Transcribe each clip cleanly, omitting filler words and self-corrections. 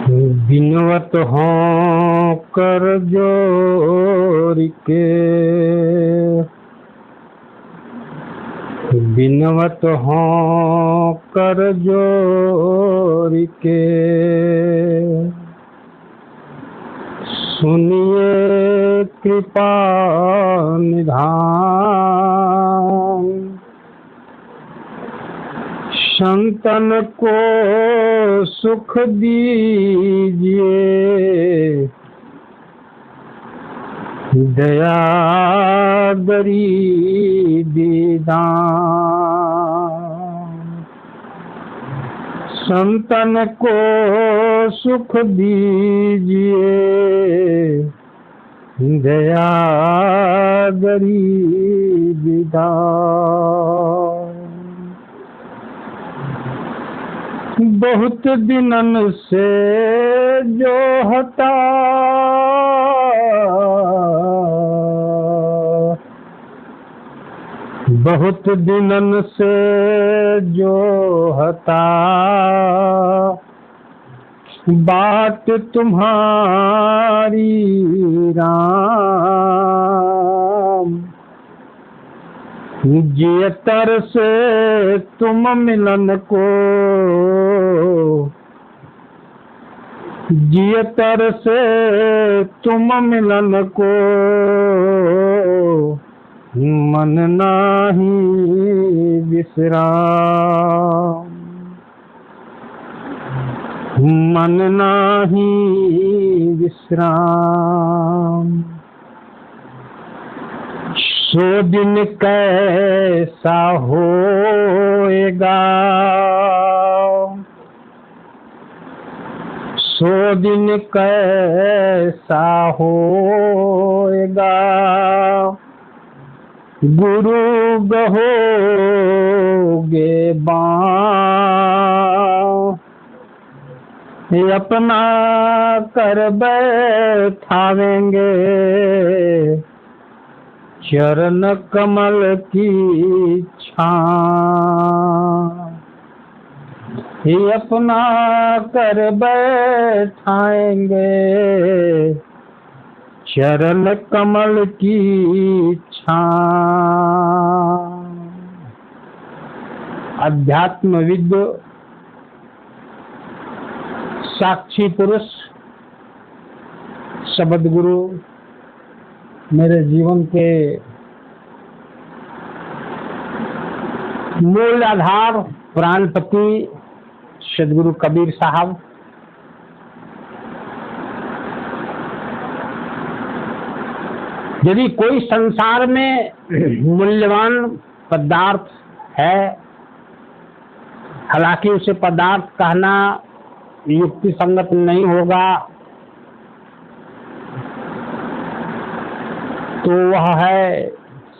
बिनवत हों कर जोर के, बिनवत हों कर जोर के, सुनिए कृपा निधान। संतन को सुख दीजिए, दया गरीबी दान। संतन को सुख दीजिए, दया गरीबी दान। बहुत दिनन से जो हता, बहुत दिनन से जो हता, बात तुम्हारी राम। जियतर से तुम मिलन को, जियतर से तुम मिलन को, मन नाही विश्राम, मन नाही विश्राम। सो दिन कैसा होएगा, सो दिन कैसा होएगा, गुरु गहोगे बाँ। अपना कर बैठावेंगे, चरण कमल की छां। ही अपना कर बैठाएंगे, चरण कमल की छां। अध्यात्मविद साक्षी पुरुष शब्द गुरु मेरे जीवन के मूल आधार प्राणपति सदगुरु कबीर साहब। यदि कोई संसार में मूल्यवान पदार्थ है, हालांकि उसे पदार्थ कहना युक्ति संगत नहीं होगा, तो वह है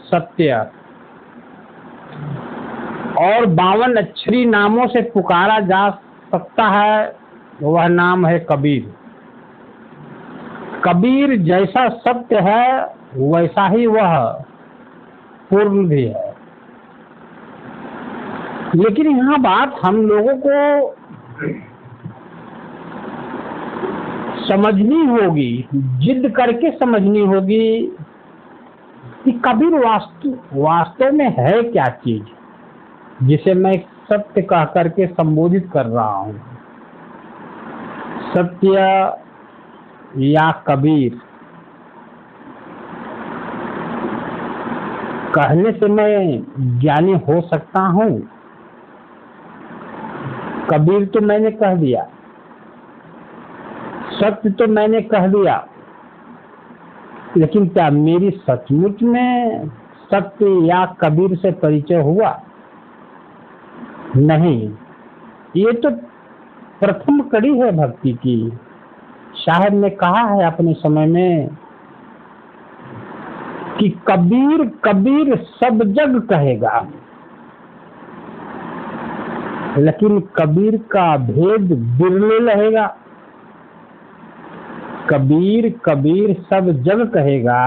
सत्य। और 52 अक्षरी नामों से पुकारा जा सकता है, वह नाम है कबीर। कबीर जैसा सत्य है वैसा ही वह पूर्ण भी है। लेकिन यहाँ बात हम लोगों को समझनी होगी, जिद करके समझनी होगी कि कबीर वास्तव में है क्या चीज, जिसे मैं सत्य कह करके संबोधित कर रहा हूँ। सत्य या कबीर कहने से मैं ज्ञानी हो सकता हूँ? कबीर तो मैंने कह दिया, सत्य तो मैंने कह दिया, लेकिन क्या मेरी सचमुच में सत्य या कबीर से परिचय हुआ? नहीं। ये तो प्रथम कड़ी है भक्ति की। शायद ने कहा है अपने समय में कि कबीर कबीर सब जग कहेगा, लेकिन कबीर का भेद बिरले रहेगा। कबीर कबीर सब जग कहेगा,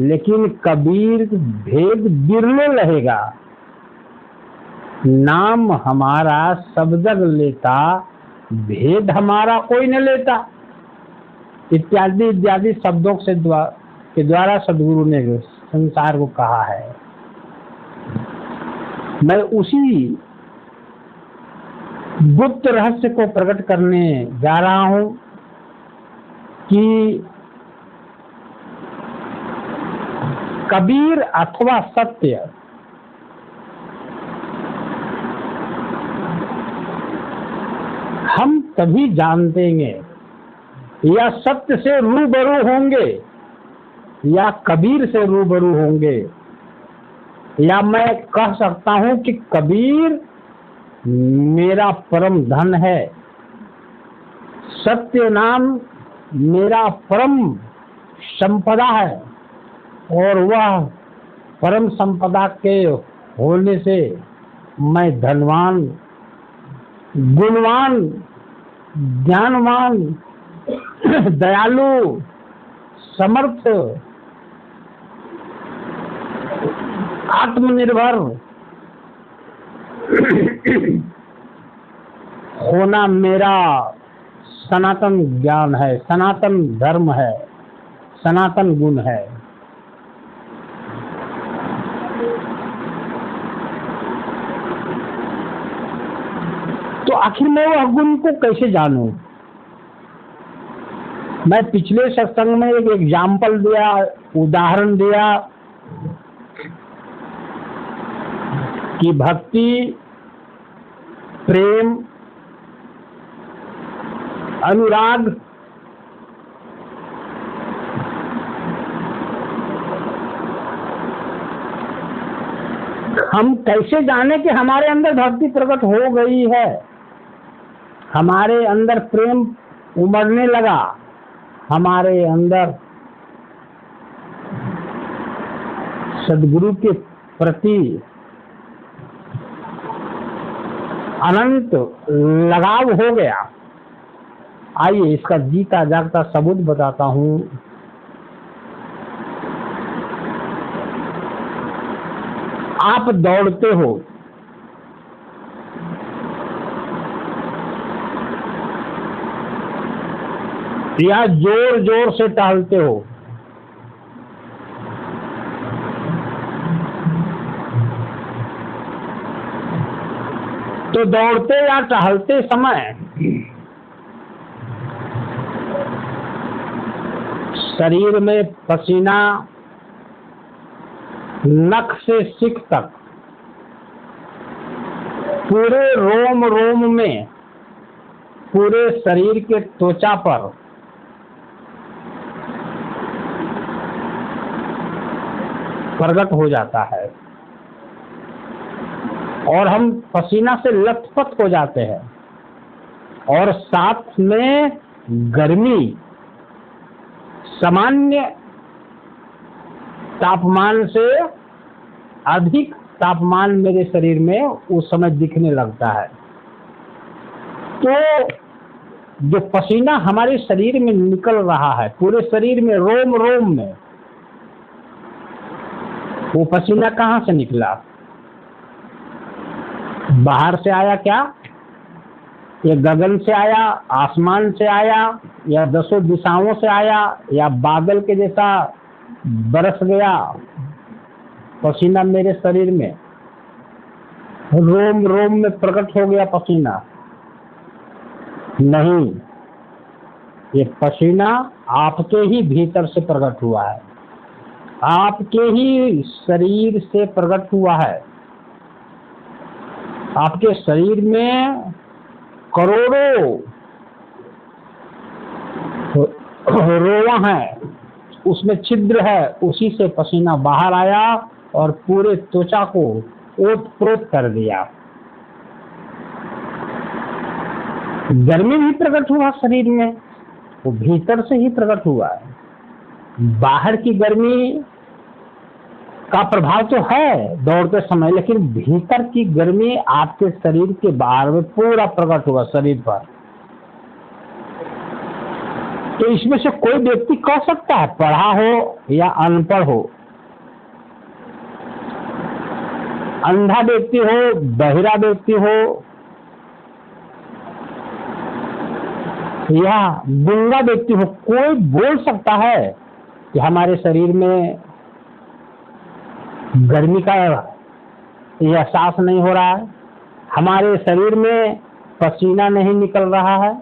लेकिन कबीर भेद बिरले रहेगा। नाम हमारा सब जग लेता, भेद हमारा कोई न लेता, इत्यादि इत्यादि शब्दों के द्वारा सदगुरु ने संसार को कहा है। मैं उसी गुप्त रहस्य को प्रकट करने जा रहा हूं कि कबीर अथवा सत्य हम तभी जानेंगे, या सत्य से रूबरू होंगे या कबीर से रूबरू होंगे, या मैं कह सकता हूं कि कबीर मेरा परम धन है, सत्य नाम मेरा परम संपदा है, और वह परम संपदा के होने से मैं धनवान, गुणवान, ज्ञानवान, दयालु, समर्थ, आत्मनिर्भर होना मेरा सनातन ज्ञान है, सनातन धर्म है, सनातन गुण है। तो आखिर मैं वह गुण को कैसे जानूं? मैं पिछले सत्संग में एक एग्जाम्पल दिया, उदाहरण दिया कि भक्ति, प्रेम, अनुराग, हम कैसे जाने कि हमारे अंदर भक्ति प्रकट हो गई है, हमारे अंदर प्रेम उमड़ने लगा, हमारे अंदर सदगुरु के प्रति अनंत लगाव हो गया। आइए इसका जीता जागता सबूत बताता हूं। आप दौड़ते हो, या जोर जोर से टहलते हो, तो दौड़ते या टहलते समय शरीर में पसीना नख से सिक तक पूरे रोम रोम में, पूरे शरीर के त्वचा पर प्रकट हो जाता है और हम पसीना से लथपथ हो जाते हैं, और साथ में गर्मी, सामान्य तापमान से अधिक तापमान मेरे शरीर में उस समय दिखने लगता है। तो जो पसीना हमारे शरीर में निकल रहा है, पूरे शरीर में, रोम रोम में, वो पसीना कहाँ से निकला? बाहर से आया क्या? या गगन से आया, आसमान से आया, या दसों दिशाओं से आया, या बादल के जैसा बरस गया पसीना मेरे शरीर में, रोम रोम में प्रकट हो गया पसीना? नहीं, ये पसीना आपके ही भीतर से प्रकट हुआ है, आपके ही शरीर से प्रकट हुआ है। आपके शरीर में करोड़ों रोआ है, उसमें छिद्र है, उसी से पसीना बाहर आया और पूरे त्वचा को ओत-प्रोत कर दिया। गर्मी भी प्रकट हुआ शरीर में, वो भीतर से ही प्रकट हुआ है। बाहर की गर्मी का प्रभाव तो है दौड़ते समय, लेकिन भीतर की गर्मी आपके शरीर के बाहर में पूरा प्रकट हुआ शरीर पर। तो इसमें से कोई व्यक्ति कह सकता है, पढ़ा हो या अनपढ़ हो, अंधा व्यक्ति हो, बहिरा व्यक्ति हो, या गूंगा व्यक्ति हो, कोई बोल सकता है कि हमारे शरीर में गर्मी का ये एहसास नहीं हो रहा है, हमारे शरीर में पसीना नहीं निकल रहा है।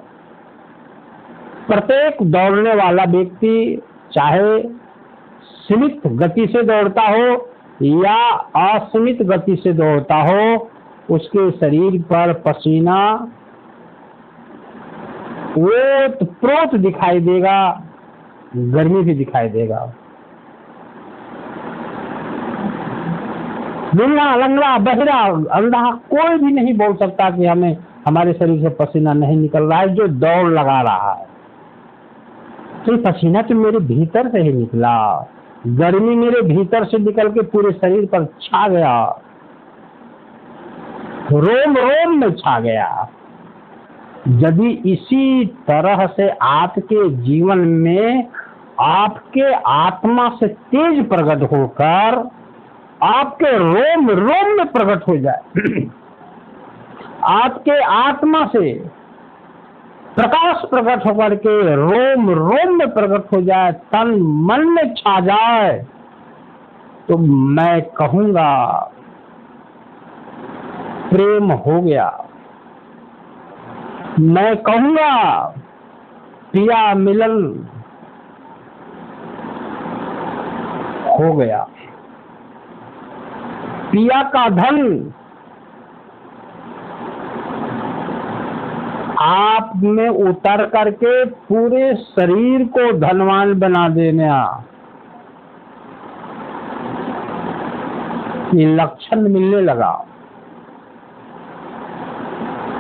प्रत्येक दौड़ने वाला व्यक्ति चाहे सीमित गति से दौड़ता हो या असीमित गति से दौड़ता हो, उसके शरीर पर पसीना ओत-प्रोत दिखाई देगा, गर्मी भी दिखाई देगा। लूला, लंगड़ा, बहिरा, अंधा कोई भी नहीं बोल सकता कि हमें हमारे शरीर से पसीना नहीं निकल रहा है जो दौड़ लगा रहा है। तो पसीना तो मेरे भीतर से ही निकला, गर्मी मेरे भीतर से निकल के पूरे शरीर पर छा गया, रोम रोम में छा गया। यदि इसी तरह से आपके जीवन में आपके आत्मा से तेज प्रकट होकर आपके रोम रोम में प्रकट हो जाए, आपके आत्मा से प्रकाश प्रकट होकर के रोम रोम में प्रकट हो जाए, तन मन में छा जाए, तो मैं कहूंगा प्रेम हो गया, मैं कहूंगा पिया मिलन हो गया। पिया का धन आप में उतर करके पूरे शरीर को धनवान बना देना, ये लक्षण मिलने लगा।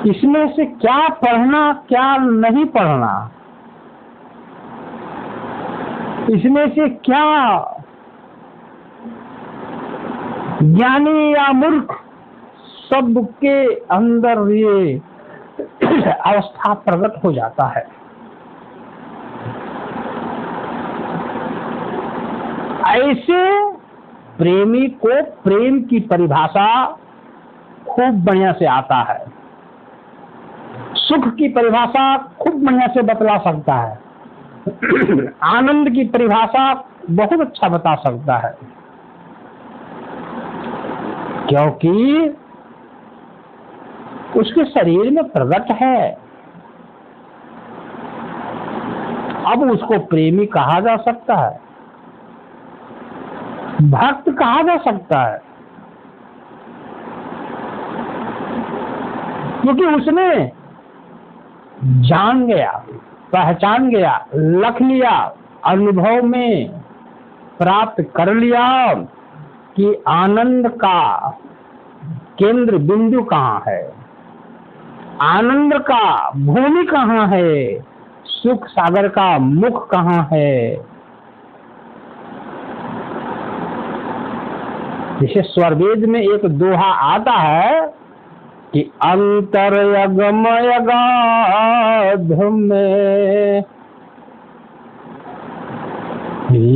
इसमें से क्या पढ़ना क्या नहीं पढ़ना, इसमें से क्या ज्ञानी या मूर्ख, सबके अंदर ये अवस्था प्रकट हो जाता है। ऐसे प्रेमी को प्रेम की परिभाषा खूब बढ़िया से आता है, सुख की परिभाषा खूब बढ़िया से बतला सकता है, आनंद की परिभाषा बहुत अच्छा बता सकता है, क्योंकि उसके शरीर में प्रकट है। अब उसको प्रेमी कहा जा सकता है, भक्त कहा जा सकता है, क्योंकि उसने जान गया, पहचान गया, लख लिया, अनुभव में प्राप्त कर लिया कि आनंद का केंद्र बिंदु कहाँ है, आनंद का भूमि कहाँ है, सुख सागर का मुख कहाँ है। जैसे स्वरवेद में एक दोहा आता है कि अंतर अगम अगाध में,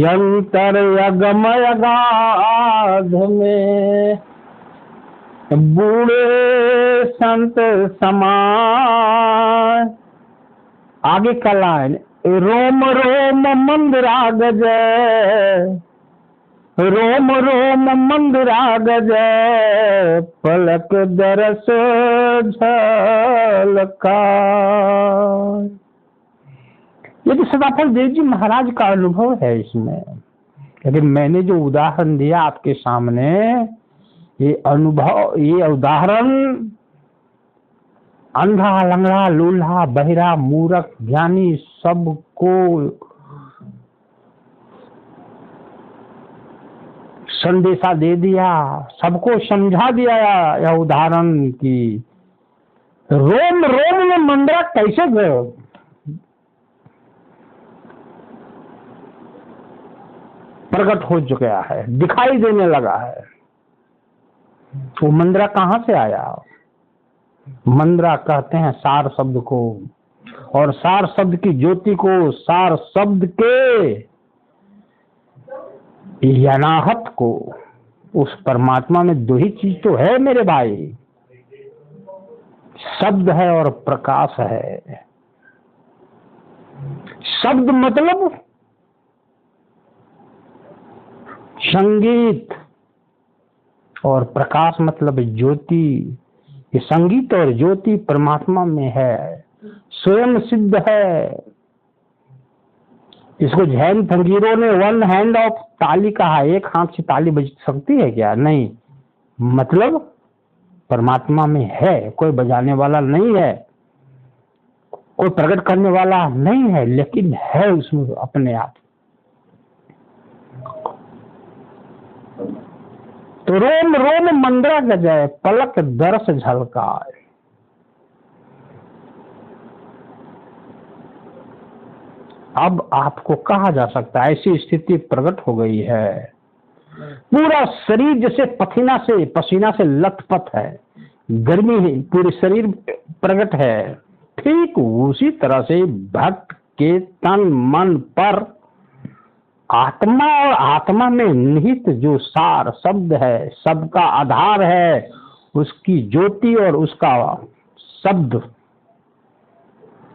अंतर अगम अगाध में बूढ़े संत समान। आगे का लाइन, रोम रोम मंदिरा गज, रोम रोम मंदिरा गज, पलक दरस झलका। ये तो सदाफल देव जी महाराज का अनुभव है इसमें, लेकिन मैंने जो उदाहरण दिया आपके सामने, ये अनुभव, ये उदाहरण अंधा, लंगड़ा, लूल्हा, बहिरा, मूर्ख, ज्ञानी सबको संदेशा दे दिया, सबको समझा दिया यह उदाहरण की रोम रोम में मंदिरा कैसे गए, प्रकट हो चुका है, दिखाई देने लगा है। वो मंदिरा कहाँ से आया? मंदिरा कहते हैं सार शब्द को, और सार शब्द की ज्योति को, सार शब्द के अनाहत को, उस परमात्मा में दो ही चीज तो है मेरे भाई, शब्द है और प्रकाश है। शब्द मतलब संगीत, और प्रकाश मतलब ज्योति। ये संगीत और ज्योति परमात्मा में है, स्वयं सिद्ध है। इसको जैन फकीरों ने वन हैंड ऑफ ताली कहा। एक हाथ से ताली बज सकती है क्या? नहीं। मतलब परमात्मा में है, कोई बजाने वाला नहीं है, कोई प्रकट करने वाला नहीं है, लेकिन है उसमें अपने आप। तो रोम रोम मंद्रा गजाए, पलक दरस झलकाए। अब आपको कहा जा सकता है ऐसी स्थिति प्रकट हो गई है, पूरा शरीर जैसे पसीना से लथपथ है, गर्मी है, पूरे शरीर प्रकट है। ठीक उसी तरह से भक्त के तन मन पर आत्मा और आत्मा में निहित जो सार शब्द है, सबका आधार है, उसकी ज्योति और उसका शब्द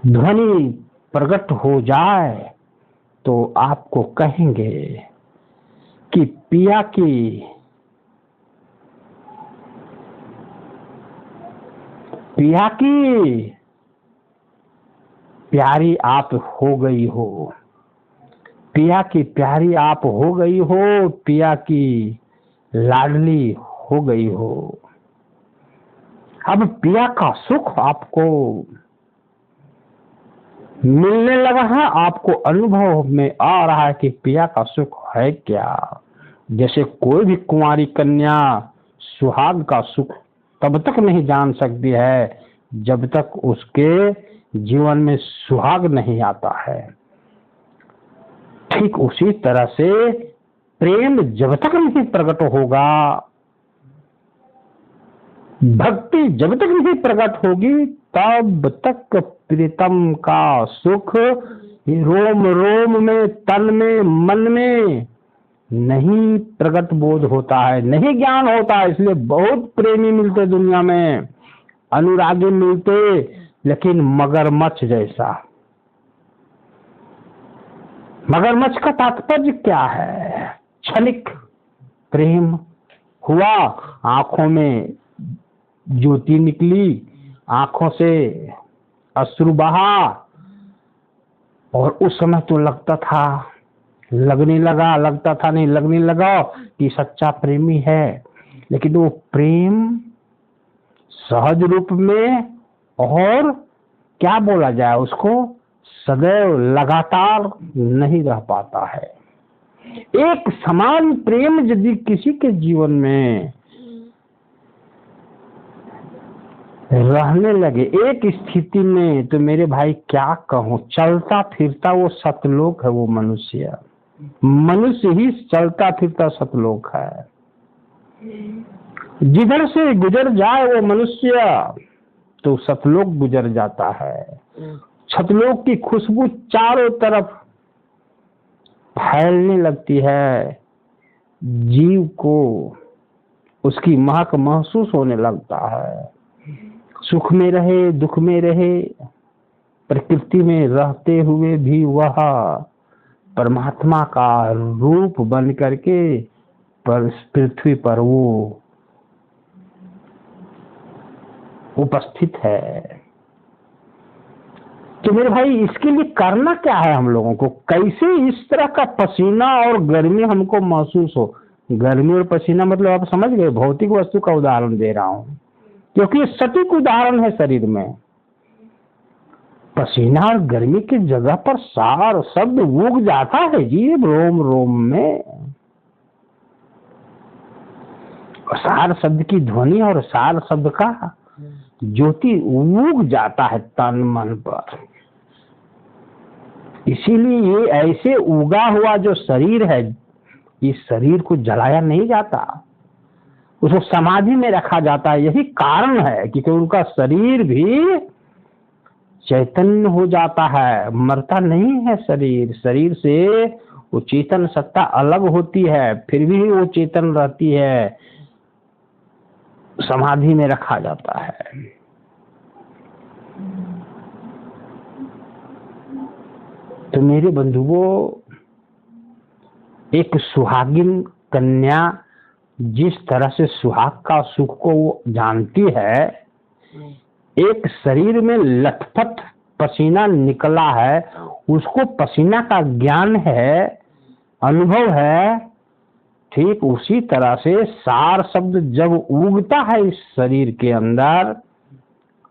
ध्वनि प्रकट हो जाए तो आपको कहेंगे कि पिया की प्यारी आप हो गई हो, पिया की प्यारी आप हो गई हो, पिया की लाडली हो गई हो। अब पिया का सुख आपको मिलने लगा है, आपको अनुभव में आ रहा है कि पिया का सुख है क्या। जैसे कोई भी कुंवारी कन्या सुहाग का सुख तब तक नहीं जान सकती है जब तक उसके जीवन में सुहाग नहीं आता है। ठीक उसी तरह से प्रेम जब तक नहीं प्रकट होगा, भक्ति जब तक नहीं प्रकट होगी, तब तक प्रीतम का सुख रोम रोम में, तन में, मन में नहीं प्रकट बोध होता है, नहीं ज्ञान होता है। इसलिए बहुत प्रेमी मिलते दुनिया में, अनुरागी मिलते, लेकिन मगरमच्छ जैसा। मगरमच्छ का तात्पर्य क्या है? क्षणिक प्रेम हुआ, आंखों में ज्योति निकली, आंखों से अश्रु बहा, और उस समय तो लगता था, लगता था नहीं, लगने लगा कि सच्चा प्रेमी है। लेकिन वो प्रेम सहज रूप में, और क्या बोला जाए उसको, सदैव लगातार नहीं रह पाता है। एक समान प्रेम यदि किसी के जीवन में रहने लगे एक स्थिति में, तो मेरे भाई क्या कहूं, चलता फिरता वो सतलोक है। वो मनुष्य ही चलता फिरता सतलोक है। जिधर से गुजर जाए वो मनुष्य तो सतलोक गुजर जाता है। सतलोक की खुशबू चारों तरफ फैलने लगती है, जीव को उसकी महक महसूस होने लगता है। सुख में रहे, दुख में रहे, प्रकृति में रहते हुए भी वह परमात्मा का रूप बन करके पृथ्वी पर वो उपस्थित है। तो मेरे भाई इसके लिए करना क्या है हम लोगों को? कैसे इस तरह का पसीना और गर्मी हमको महसूस हो? गर्मी और पसीना मतलब आप समझ गए, भौतिक वस्तु का उदाहरण दे रहा हूं, क्योंकि ये सटीक उदाहरण है शरीर में। पसीना और गर्मी की जगह पर सार शब्द उग जाता है जी रोम रोम में। सार शब्द की ध्वनि और सार शब्द का ज्योति उग जाता है तन मन पर। इसीलिए ये ऐसे उगा हुआ जो शरीर है, इस शरीर को जलाया नहीं जाता, उसको समाधि में रखा जाता है। यही कारण है कि उनका शरीर भी चैतन्य हो जाता है, मरता नहीं है शरीर। शरीर से वो चेतन सत्ता अलग होती है, फिर भी वो चेतन रहती है, समाधि में रखा जाता है। तो मेरे बंधुओं, एक सुहागिन कन्या जिस तरह से सुहाग का सुख को वो जानती है, एक शरीर में लथपथ पसीना निकला है, उसको पसीना का ज्ञान है, अनुभव है। ठीक उसी तरह से सार शब्द जब उगता है इस शरीर के अंदर,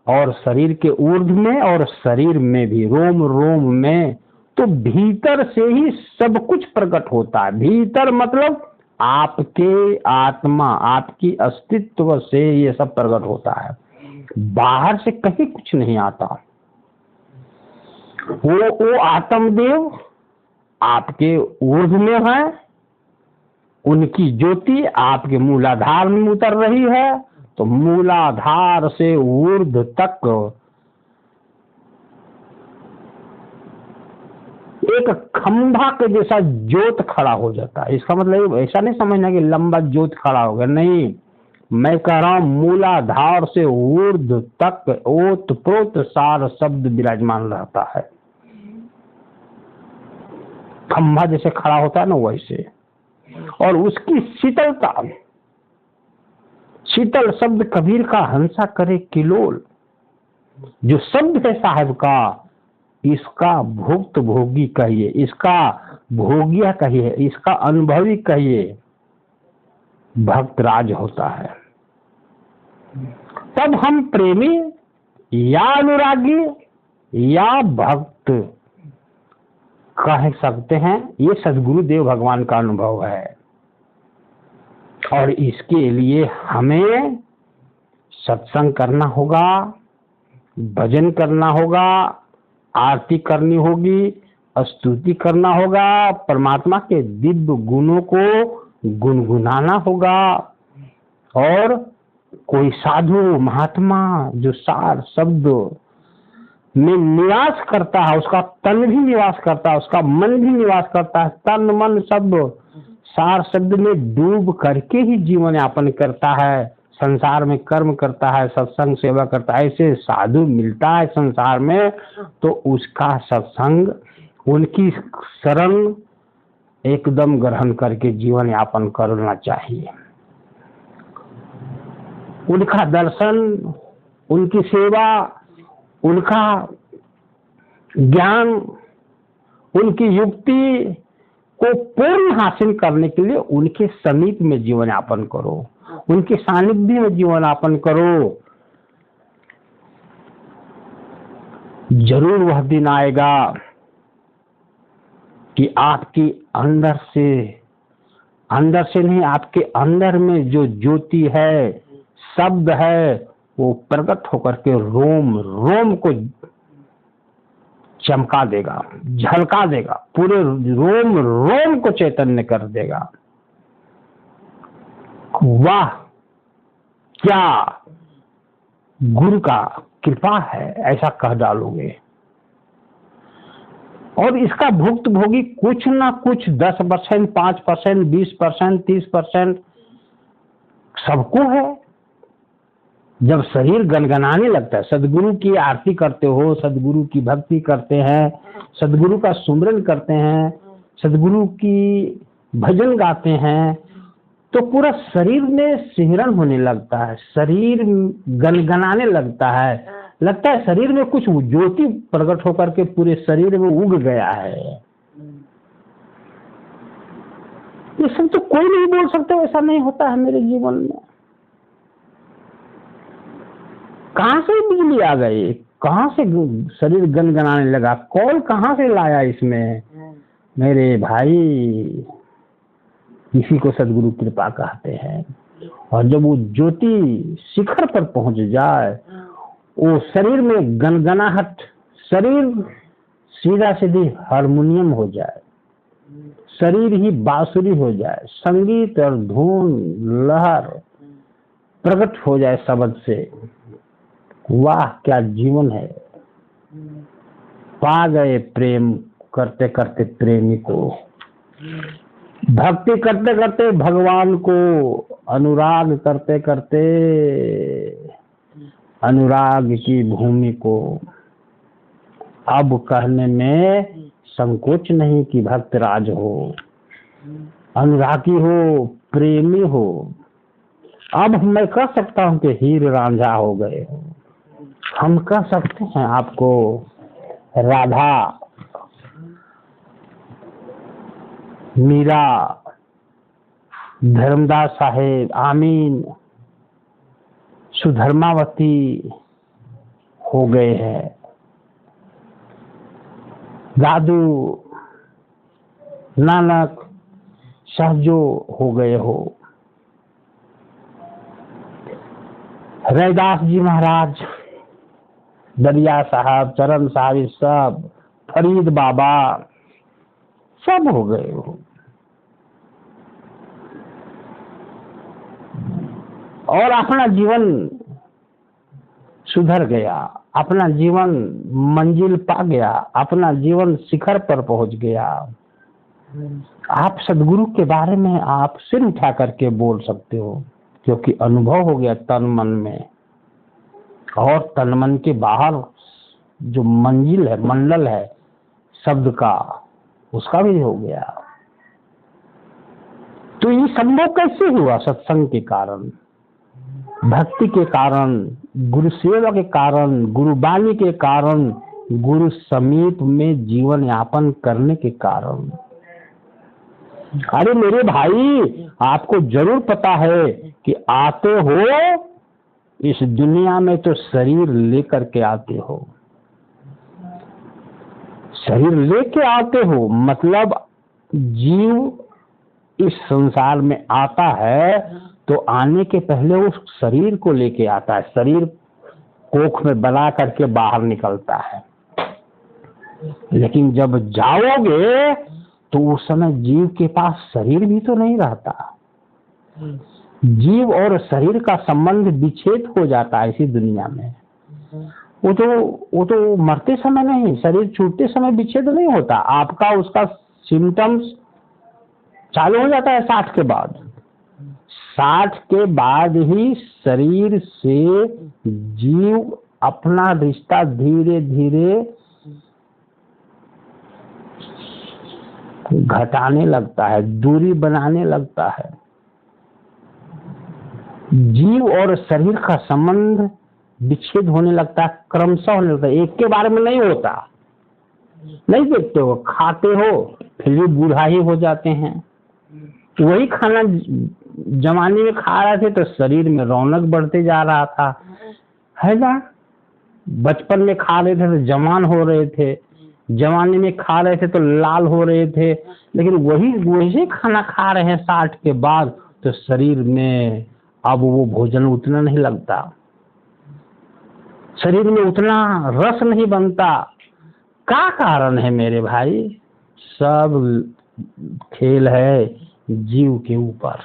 और शरीर के ऊर्ध्व में और शरीर में भी, रोम रोम में, तो भीतर से ही सब कुछ प्रकट होता है। भीतर मतलब आपके आत्मा, आपकी अस्तित्व से ये सब प्रकट होता है, बाहर से कहीं कुछ नहीं आता। वो आत्मदेव आपके ऊर्ध्व में है, उनकी ज्योति आपके मूलाधार में उतर रही है, तो मूलाधार से ऊर्ध्व तक एक खंभा के जैसा ज्योत खड़ा हो जाता है। इसका मतलब ऐसा नहीं समझना कि लंबा ज्योत खड़ा हो गया, नहीं, मैं कह रहा हूं मूलाधार से ऊर्ध्व तक ओतप्रोत सार शब्द विराजमान रहता है। खंभा जैसे खड़ा होता है ना, वैसे। और उसकी शीतलता, शीतल शब्द कबीर का हंसा करे किलोल, जो शब्द है साहब का, इसका भुक्त भोगी कहिए, इसका भोगिया कहिए, इसका अनुभवी कहिए, भक्त राज होता है। तब हम प्रेमी या अनुरागी या भक्त कह सकते हैं। ये सद्गुरु देव भगवान का अनुभव है, और इसके लिए हमें सत्संग करना होगा, भजन करना होगा, आरती करनी होगी, स्तुति करना होगा, परमात्मा के दिव्य गुणों को गुनगुनाना होगा। और कोई साधु महात्मा जो सार शब्द में निवास करता है, उसका तन भी निवास करता है, उसका मन भी निवास करता है, तन मन सब सार शब्द में डूब करके ही जीवन यापन करता है, संसार में कर्म करता है, सत्संग सेवा करता है। ऐसे साधु मिलता है संसार में, तो उसका सत्संग, उनकी शरण एकदम ग्रहण करके जीवन यापन करना चाहिए। उनका दर्शन, उनकी सेवा, उनका ज्ञान, उनकी युक्ति को पूर्ण हासिल करने के लिए उनके समीप में जीवन यापन करो, उनके सानिध्य में जीवन यापन करो। जरूर वह दिन आएगा कि आपकी अंदर से नहीं, आपके अंदर में जो ज्योति है, शब्द है, वो प्रकट होकर के रोम रोम को चमका देगा, झलका देगा, पूरे रोम रोम को चैतन्य कर देगा। वाह, क्या गुरु का कृपा है, ऐसा कह डालोगे। और इसका भुक्त भोगी कुछ ना कुछ 10%, 5%, 20%, 30% सबको है। जब शरीर गनगनाने लगता है, सदगुरु की आरती करते हो, सदगुरु की भक्ति करते हैं, सदगुरु का सुमरन करते हैं, सदगुरु की भजन गाते हैं, तो पूरा शरीर में सिहरन होने लगता है, शरीर गनगनाने लगता है शरीर में कुछ ज्योति प्रकट होकर के पूरे शरीर में उग गया है। ये सब तो कोई नहीं बोल सकता ऐसा नहीं होता है मेरे जीवन में। कहां से बिजली आ गई, कहां से शरीर गनगनाने लगा, कॉल कहां से लाया इसमें? मेरे भाई, इसी को सदगुरु कृपा कहते हैं। और जब वो ज्योति शिखर पर पहुंच जाए, वो शरीर में गनगनाहट, शरीर सीधा सीधी हारमोनियम हो जाए, शरीर ही बांसुरी हो जाए, संगीत और धुन लहर प्रकट हो जाए शब्द से। वाह, क्या जीवन है। पा गए प्रेम करते करते प्रेमी को, भक्ति करते करते भगवान को, अनुराग करते करते अनुराग की भूमि को। अब कहने में संकोच नहीं कि भक्तराज हो, अनुरागी हो, प्रेमी हो। अब मैं कह सकता हूँ कि हीर रांझा हो गए हो। हम कह सकते हैं आपको राधा, मीरा, धर्मदास साहेब, आमीन, सुधर्मावती हो गए हैं। दादू, नानक, सहजो हो गए हो। रैदास जी महाराज, दरिया साहब, चरण साहब, सब, फरीद बाबा, सब हो गए हो। और अपना जीवन सुधर गया, अपना जीवन मंजिल पा गया, अपना जीवन शिखर पर पहुंच गया। आप सदगुरु के बारे में आप सिर उठा करके बोल सकते हो, क्योंकि अनुभव हो गया तन मन में। और तन मन के बाहर जो मंजिल है, मंडल है शब्द का, उसका भी हो गया। तो ये संभव कैसे हुआ? सत्संग के कारण, भक्ति के कारण, गुरु सेवा के कारण, गुरुवाणी के कारण, गुरु समीप में जीवन यापन करने के कारण। अरे मेरे भाई, आपको जरूर पता है कि आते हो इस दुनिया में तो शरीर लेकर के आते हो। शरीर लेके आते हो मतलब जीव इस संसार में आता है तो आने के पहले उस शरीर को लेके आता है। शरीर कोख में बना करके बाहर निकलता है, लेकिन जब जाओगे तो उस समय जीव के पास शरीर भी तो नहीं रहता। जीव और शरीर का संबंध विच्छेद हो जाता है इसी दुनिया में। वो तो मरते समय नहीं, शरीर छूटते समय विच्छेद नहीं होता। आपका उसका सिम्टम्स चालू हो जाता है 60 के बाद। 60 के बाद ही शरीर से जीव अपना रिश्ता धीरे धीरे घटाने लगता है, दूरी बनाने लगता है। जीव और शरीर का संबंध विच्छेद होने लगता है, क्रमशः होने लगता है। एक के बारे में नहीं होता। नहीं देखते हो, खाते हो फिर भी बूढ़ा ही हो जाते हैं। वही खाना जवानी में खा रहे थे तो शरीर में रौनक बढ़ते जा रहा था, है ना। बचपन में खा रहे थे तो जवान हो रहे थे, जवानी में खा रहे थे तो लाल हो रहे थे। लेकिन वही खाना खा रहे हैं 60 के बाद तो शरीर में अब वो भोजन उतना नहीं लगता, शरीर में उतना रस नहीं बनता। क्या कारण है मेरे भाई? सब खेल है जीव के ऊपर।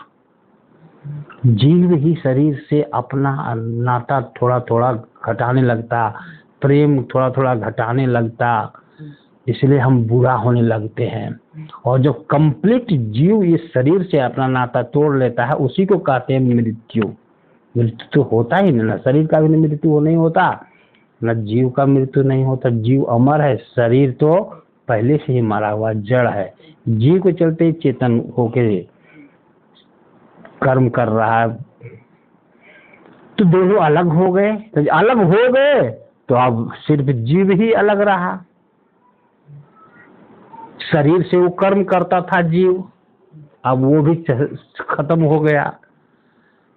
जीव ही शरीर से अपना नाता थोड़ा थोड़ा घटाने लगता, प्रेम थोड़ा थोड़ा घटाने लगता, इसलिए हम बुरा होने लगते हैं। और जब कंप्लीट जीव इस शरीर से अपना नाता तोड़ लेता है उसी को कहते हैं मृत्यु। मृत्यु तो होता ही नहीं ना, शरीर का भी मृत्यु नहीं होता, न जीव का मृत्यु नहीं होता। जीव अमर है, शरीर तो पहले से ही मरा हुआ जड़ है। जीव के चलते ही चेतन होके कर्म कर रहा है। तो दोनों अलग हो गए, तो अलग हो गए तो अब सिर्फ जीव ही अलग रहा। शरीर से वो कर्म करता था जीव, अब वो भी खत्म हो गया।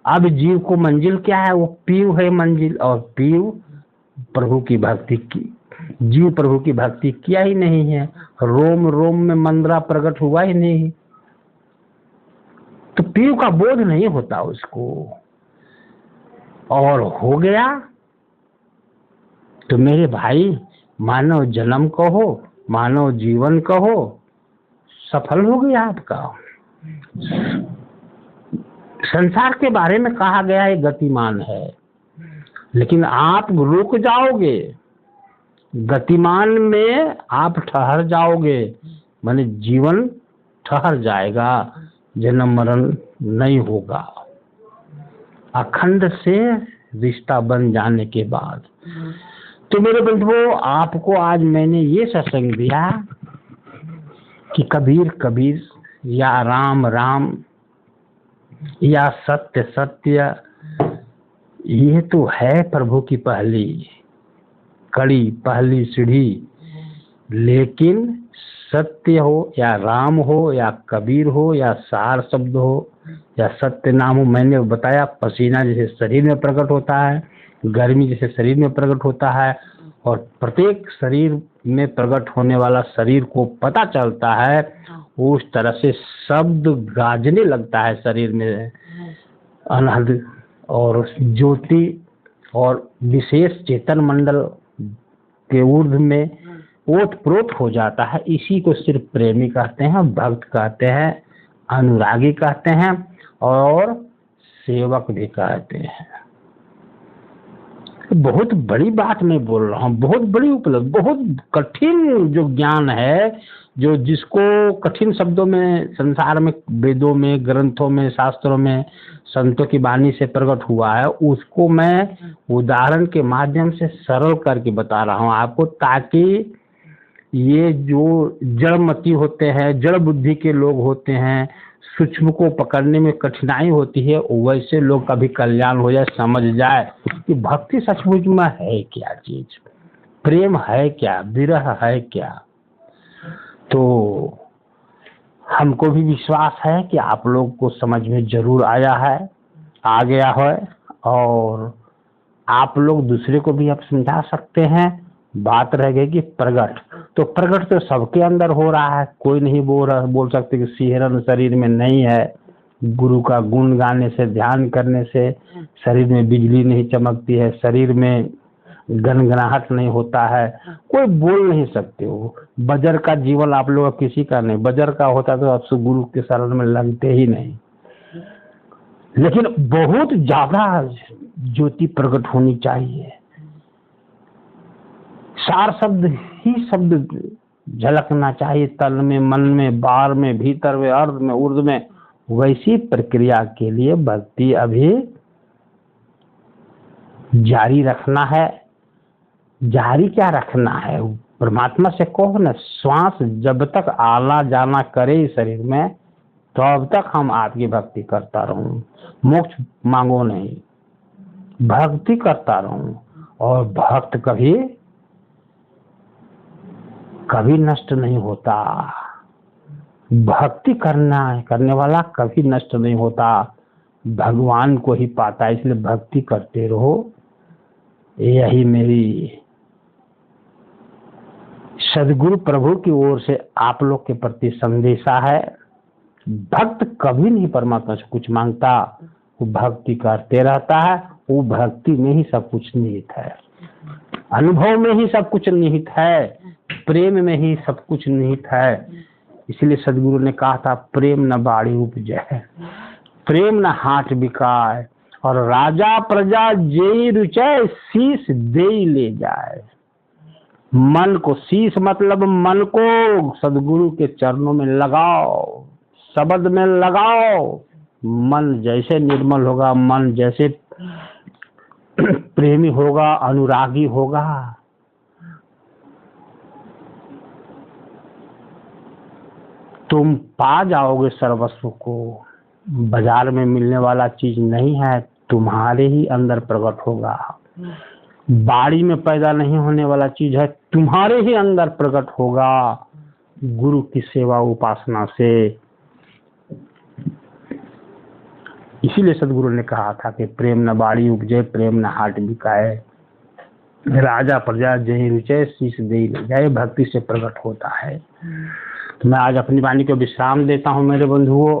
अब जीव को मंजिल क्या है? वो पीव है मंजिल, और पीव प्रभु की भक्ति की। जीव प्रभु की भक्ति किया ही नहीं है, रोम रोम में मंद्रा प्रकट हुआ ही नहीं, तो पीव का बोध नहीं होता उसको। और हो गया तो मेरे भाई, मानव जन्म कहो, मानव जीवन कहो, सफल हो गया आपका। संसार के बारे में कहा गया है गतिमान है, लेकिन आप रुक जाओगे, गतिमान में आप ठहर जाओगे, माने जीवन ठहर जाएगा, जन्म मरण नहीं होगा अखंड से रिश्ता बन जाने के बाद। तो मेरे बंधुओं, आपको आज मैंने ये सत्संग दिया कि कबीर कबीर या राम राम या सत्य सत्य, ये तो है प्रभु की पहली कड़ी, पहली सीढ़ी। लेकिन सत्य हो या राम हो या कबीर हो या सार शब्द हो या सत्य नाम हो, मैंने बताया पसीना जैसे शरीर में प्रकट होता है, गर्मी जैसे शरीर में प्रकट होता है, और प्रत्येक शरीर में प्रकट होने वाला शरीर को पता चलता है, उस तरह से शब्द गाजने लगता है शरीर में अनहद, और ज्योति और विशेष चेतन मंडल के ऊर्ध्व में ओत प्रोत हो जाता है। इसी को सिर्फ प्रेमी कहते हैं, भक्त कहते हैं, अनुरागी कहते हैं और सेवक भी कहते हैं। बहुत बड़ी बात मैं बोल रहा हूँ, बहुत बड़ी उपलब्धि, बहुत कठिन जो ज्ञान है, जो जिसको कठिन शब्दों में संसार में, वेदों में, ग्रंथों में, शास्त्रों में, संतों की वाणी से प्रकट हुआ है, उसको मैं उदाहरण के माध्यम से सरल करके बता रहा हूँ आपको, ताकि ये जो जड़मती होते हैं, जड़ बुद्धि के लोग होते हैं, सूक्ष्म को पकड़ने में कठिनाई होती है, वैसे लोग का भी कल्याण हो जाए, समझ जाए कि भक्ति सचमुच में है क्या चीज, प्रेम है क्या, विरह है क्या। तो हमको भी विश्वास है कि आप लोग को समझ में जरूर आया है, आ गया है, और आप लोग दूसरे को भी आप समझा सकते हैं। बात रह गई कि प्रगट, तो प्रगट तो सबके अंदर हो रहा है, कोई नहीं बोल सकते कि सिहरन शरीर में नहीं है। गुरु का गुण गाने से, ध्यान करने से शरीर में बिजली नहीं चमकती है, शरीर में गनगनाहट नहीं होता है, कोई बोल नहीं सकते हो। बजर का जीवन आप लोग किसी का नहीं, बजर का होता तो आपसे गुरु के शरण में लगते ही नहीं। लेकिन बहुत ज्यादा ज्योति प्रकट होनी चाहिए, सार शब्द ही शब्द झलकना चाहिए, तल में, मन में, बाहर में, भीतर में, अर्ध में, ऊर्ध्व में। वैसी प्रक्रिया के लिए भक्ति अभी जारी रखना है। जारी क्या रखना है, परमात्मा से कहो ना, श्वास जब तक आना जाना करे शरीर में, तब तक हम आपकी भक्ति करता रहूं, मोक्ष मांगो नहीं, भक्ति करता रहूं। और भक्त कभी कभी नष्ट नहीं होता, भक्ति करने वाला कभी नष्ट नहीं होता, भगवान को ही पाता है। इसलिए भक्ति करते रहो, यही मेरी सदगुरु प्रभु की ओर से आप लोग के प्रति संदेशा है। भक्त कभी नहीं परमात्मा से कुछ मांगता, वो भक्ति करते रहता है, वो भक्ति में ही सब कुछ निहित है, अनुभव में ही सब कुछ निहित है, प्रेम में ही सब कुछ निहित है। इसलिए सदगुरु ने कहा था, प्रेम न बाड़ी उपजे, प्रेम न हाट बिकाए, और राजा प्रजा जेई रुचय, शीश देई ले जाए। मन को, शीश मतलब मन को सदगुरु के चरणों में लगाओ, शब्द में लगाओ। मन जैसे निर्मल होगा, मन जैसे प्रेमी होगा, अनुरागी होगा, तुम पा जाओगे सर्वस्व को। बाजार में मिलने वाला चीज नहीं है, तुम्हारे ही अंदर प्रकट होगा। बाड़ी में पैदा नहीं होने वाला चीज है, तुम्हारे ही अंदर प्रकट होगा, गुरु की सेवा उपासना से। इसीलिए सदगुरु ने कहा था कि प्रेम न बाड़ी उपजे, प्रेम न हाट बिकाए, राजा प्रजा जही रुचय, शीश दे ले जाए। भक्ति से प्रकट होता है। तो मैं आज अपनी वाणी को विश्राम देता हूँ मेरे बंधुओं।